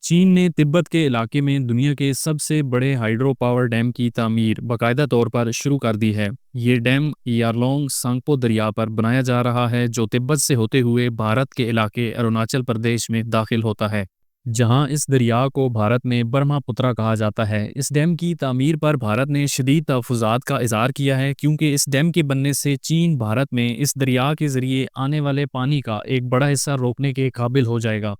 چین نے تبت کے علاقے میں دنیا کے سب سے بڑے ہائیڈرو پاور ڈیم کی تعمیر باقاعدہ طور پر شروع کر دی ہے۔ یہ ڈیم یارلونگ سانگپو دریا پر بنایا جا رہا ہے جو تبت سے ہوتے ہوئے بھارت کے علاقے اروناچل پردیش میں داخل ہوتا ہے، جہاں اس دریا کو بھارت میں برہما پترا کہا جاتا ہے۔ اس ڈیم کی تعمیر پر بھارت نے شدید تحفظات کا اظہار کیا ہے کیونکہ اس ڈیم کے بننے سے چین بھارت میں اس دریا کے ذریعے آنے والے پانی کا ایک بڑا حصہ روکنے کے قابل ہو جائے گا۔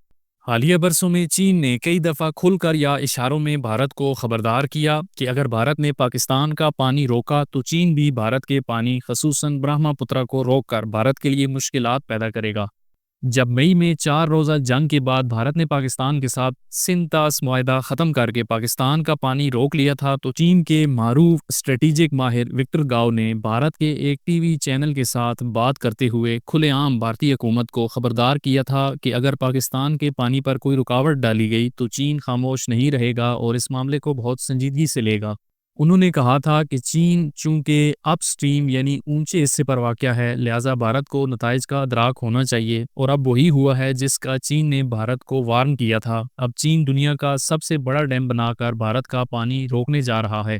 حالیہ برسوں میں چین نے کئی دفعہ کھل کر یا اشاروں میں بھارت کو خبردار کیا کہ اگر بھارت نے پاکستان کا پانی روکا تو چین بھی بھارت کے پانی خصوصاً برہما پترا کو روک کر بھارت کے لیے مشکلات پیدا کرے گا۔ جب مئی میں 4 روزہ جنگ کے بعد بھارت نے پاکستان کے ساتھ سنتاس معاہدہ ختم کر کے پاکستان کا پانی روک لیا تھا تو چین کے معروف اسٹریٹجک ماہر وکٹر گاؤ نے بھارت کے ایک ٹی وی چینل کے ساتھ بات کرتے ہوئے کھلے عام بھارتی حکومت کو خبردار کیا تھا کہ اگر پاکستان کے پانی پر کوئی رکاوٹ ڈالی گئی تو چین خاموش نہیں رہے گا اور اس معاملے کو بہت سنجیدگی سے لے گا۔ انہوں نے کہا تھا کہ چین چونکہ اپ سٹریم یعنی اونچے حصے پر واقع ہے، لہٰذا بھارت کو نتائج کا ادراک ہونا چاہیے، اور اب وہی ہوا ہے جس کا چین نے بھارت کو وارن کیا تھا۔ اب چین دنیا کا سب سے بڑا ڈیم بنا کر بھارت کا پانی روکنے جا رہا ہے۔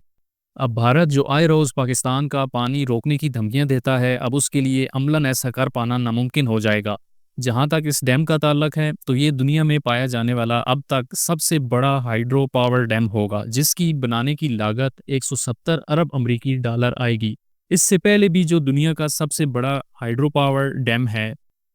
اب بھارت جو آئے روز پاکستان کا پانی روکنے کی دھمکیاں دیتا ہے، اب اس کے لیے عملاً ایسا کر پانا ناممکن ہو جائے گا۔ جہاں تک اس ڈیم کا تعلق ہے تو یہ دنیا میں پایا جانے والا اب تک سب سے بڑا ہائیڈرو پاور ڈیم ہوگا جس کی بنانے کی لاگت 170 ارب امریکی ڈالر آئے گی۔ اس سے پہلے بھی جو دنیا کا سب سے بڑا ہائیڈرو پاور ڈیم ہے،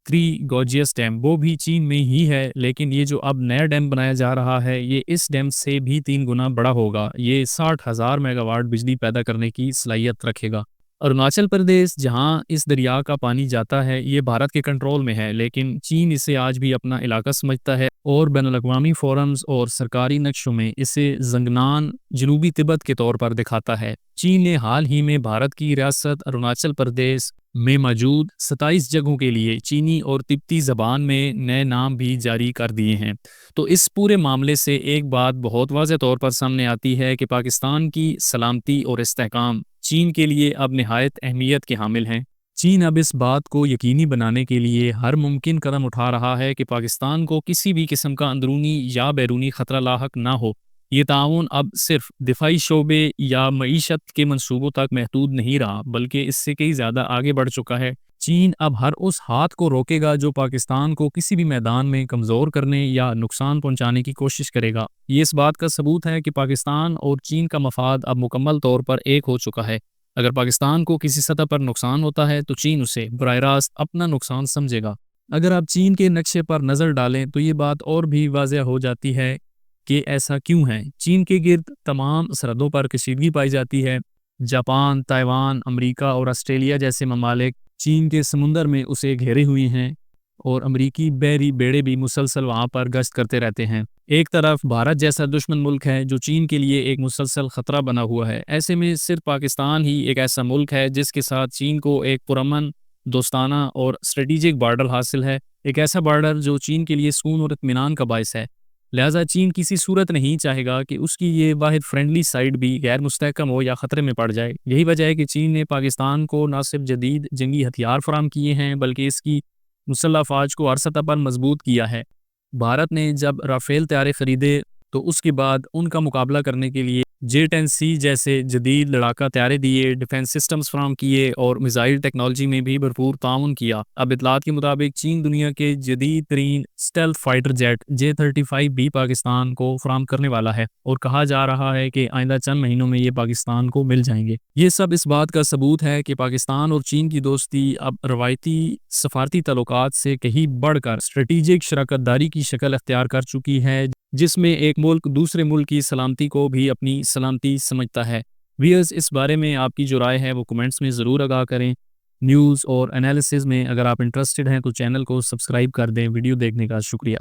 تھری گورجیس ڈیم، وہ بھی چین میں ہی ہے، لیکن یہ جو اب نیا ڈیم بنایا جا رہا ہے یہ اس ڈیم سے بھی 3 گنا بڑا ہوگا۔ یہ 60,000 میگا واٹ بجلی پیدا کرنے کی صلاحیت رکھے گا۔ اروناچل پردیش جہاں اس دریا کا پانی جاتا ہے یہ بھارت کے کنٹرول میں ہے، لیکن چین اسے آج بھی اپنا علاقہ سمجھتا ہے اور بین الاقوامی فورمز اور سرکاری نقشوں میں اسے زنگنان جنوبی تبت کے طور پر دکھاتا ہے۔ چین نے حال ہی میں بھارت کی ریاست اروناچل پردیش میں موجود 27 جگہوں کے لیے چینی اور تبتی زبان میں نئے نام بھی جاری کر دیے ہیں۔ تو اس پورے معاملے سے ایک بات بہت واضح طور پر سامنے آتی ہے کہ پاکستان کی سلامتی اور استحکام چین کے لیے اب نہایت اہمیت کے حامل ہیں۔ چین اب اس بات کو یقینی بنانے کے لیے ہر ممکن قدم اٹھا رہا ہے کہ پاکستان کو کسی بھی قسم کا اندرونی یا بیرونی خطرہ لاحق نہ ہو۔ یہ تعاون اب صرف دفاعی شعبے یا معیشت کے منصوبوں تک محدود نہیں رہا بلکہ اس سے کئی زیادہ آگے بڑھ چکا ہے۔ چین اب ہر اس ہاتھ کو روکے گا جو پاکستان کو کسی بھی میدان میں کمزور کرنے یا نقصان پہنچانے کی کوشش کرے گا۔ یہ اس بات کا ثبوت ہے کہ پاکستان اور چین کا مفاد اب مکمل طور پر ایک ہو چکا ہے۔ اگر پاکستان کو کسی سطح پر نقصان ہوتا ہے تو چین اسے براہ راست اپنا نقصان سمجھے گا۔ اگر آپ چین کے نقشے پر نظر ڈالیں تو یہ بات اور بھی واضح ہو جاتی ہے کہ ایسا کیوں ہے۔ چین کے گرد تمام سرحدوں پر کشیدگی پائی جاتی ہے۔ جاپان، تائیوان، امریکہ اور آسٹریلیا جیسے ممالک چین کے سمندر میں اسے گھیرے ہوئے ہیں اور امریکی بحری بیڑے بھی مسلسل وہاں پر گشت کرتے رہتے ہیں۔ ایک طرف بھارت جیسا دشمن ملک ہے جو چین کے لیے ایک مسلسل خطرہ بنا ہوا ہے۔ ایسے میں صرف پاکستان ہی ایک ایسا ملک ہے جس کے ساتھ چین کو ایک پرامن، دوستانہ اور اسٹریٹجک بارڈر حاصل ہے، ایک ایسا بارڈر جو چین کے لیے سکون اور اطمینان کا باعث ہے۔ لہٰذا چین کسی صورت نہیں چاہے گا کہ اس کی یہ واحد فرینڈلی سائٹ بھی غیر مستحکم ہو یا خطرے میں پڑ جائے۔ یہی وجہ ہے کہ چین نے پاکستان کو نہ صرف جدید جنگی ہتھیار فراہم کیے ہیں بلکہ اس کی مسلح افواج کو ہر سطح پر مضبوط کیا ہے۔ بھارت نے جب رافیل طیارے خریدے تو اس کے بعد ان کا مقابلہ کرنے کے لیے J-10C جیسے جدید لڑاکا طیارے دیے، ڈیفنس سسٹمز فراہم کیے اور میزائل ٹیکنالوجی میں بھی بھرپور تعاون کیا۔ اب اطلاعات کے مطابق چین دنیا کے جدید ترین اسٹیلتھ فائٹر جیٹ J-35 بھی پاکستان کو فراہم کرنے والا ہے اور کہا جا رہا ہے کہ آئندہ چند مہینوں میں یہ پاکستان کو مل جائیں گے۔ یہ سب اس بات کا ثبوت ہے کہ پاکستان اور چین کی دوستی اب روایتی سفارتی تعلقات سے کہیں بڑھ کر اسٹریٹجک شراکت داری کی شکل اختیار کر چکی ہے، جس میں ایک ملک دوسرے ملک کی سلامتی کو بھی اپنی سلامتی سمجھتا ہے۔ ویئرز، اس بارے میں آپ کی جو رائے ہے وہ کمنٹس میں ضرور آگاہ کریں۔ نیوز اور انالیسز میں اگر آپ انٹرسٹڈ ہیں تو چینل کو سبسکرائب کر دیں۔ ویڈیو دیکھنے کا شکریہ۔